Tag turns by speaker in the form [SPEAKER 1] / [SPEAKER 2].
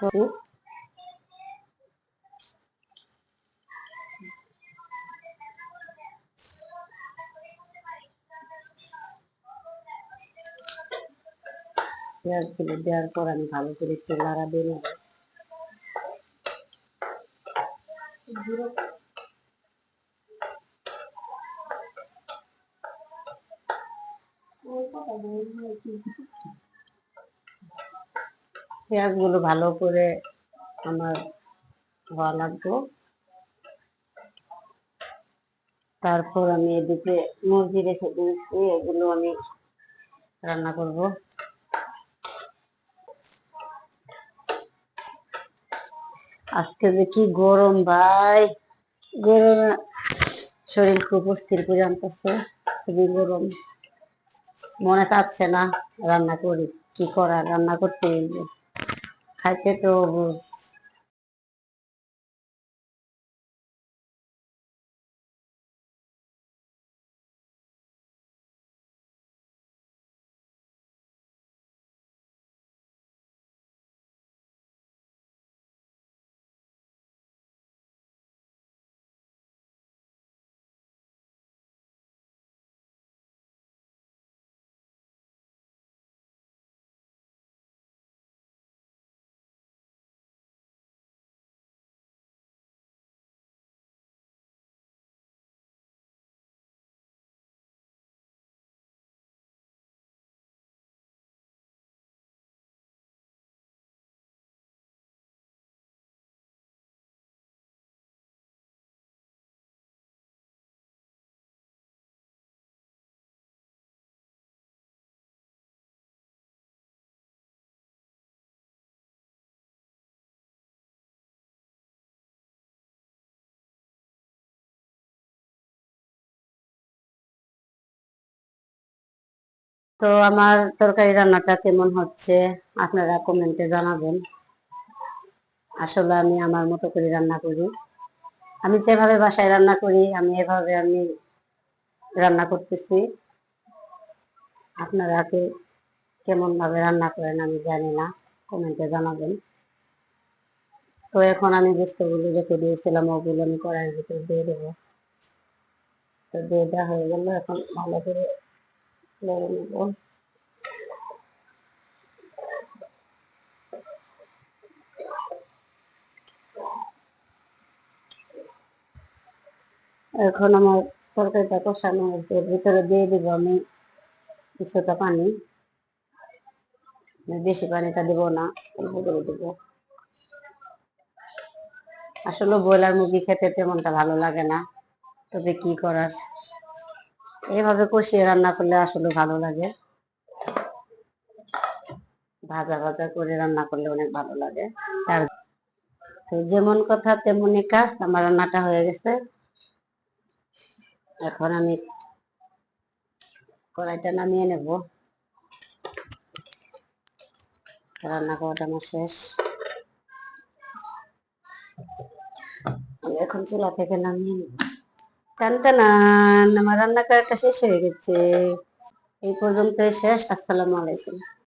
[SPEAKER 1] তো পেঁয়াজগুলো দেওয়ার পর আমি ভালো করে একটু নাড়া দিয়ে নেব। পেঁয়াজগুলো ভালো করে আমার হওয়া লাগবে। তারপর আমি এদিকে মুরগি রেখে দিয়েছি, এগুলো আমি রান্না করব। আজকে যে কি গরম ভাই, গরমে শরীর খুব অস্থির করে আনতেছে, খুবই গরম। মনে চাচ্ছে না রান্না করি, কি করার, রান্না করতে হইবে, খাইতে তো হবো। তো আমার তরকারি রান্নাটা কেমন হচ্ছে আপনারা কমেন্টে জানাবেন। আসলে আমি আমার মতো করে রান্না করি, আমি যেভাবে বাসায় রান্না করি আমি এভাবে আমি রান্না করতেছি। আপনারা কেমন ভাবে রান্না করেন আমি জানি না, কমেন্টে জানাবেন। তো এখন আমি বস্তুগুলো রেখে দিয়েছিলাম, ওগুলো আমি কড়াইয়ের ভিতরে দিয়ে দেবো। তো দিয়ে দেওয়া হয়ে গেল, এখন ভালো করে নেড়ে নেব। এখন আমার তরকারিটা কষানো হয়েছে, এর ভিতরে দিয়ে দিব আমি কিছুটা পানি, বেশি পানিটা দেবো না, অল্প করে দেবো। আসলে ব্রয়লার মুরগি খেতে তেমনটা ভালো লাগে না, তবে কি করার, এইভাবে কষিয়ে রান্না করলে আসলে ভালো লাগে। ভাজা ভাজা করে রান্না করলে অনেক ভালো লাগে। তার যেমন কথা তেমনই কাজ, আমার রান্নাটা হয়ে গেছে। এখন আমি কড়াইটা নামিয়ে নেব, রান্না করাটা আমার শেষ। আমি এখন চুলা থেকে নামিয়ে নেব। টান টানান, আমার রান্না করাটা শেষ হয়ে গেছে। এই পর্যন্তই শেষ। আসসালামু আলাইকুম।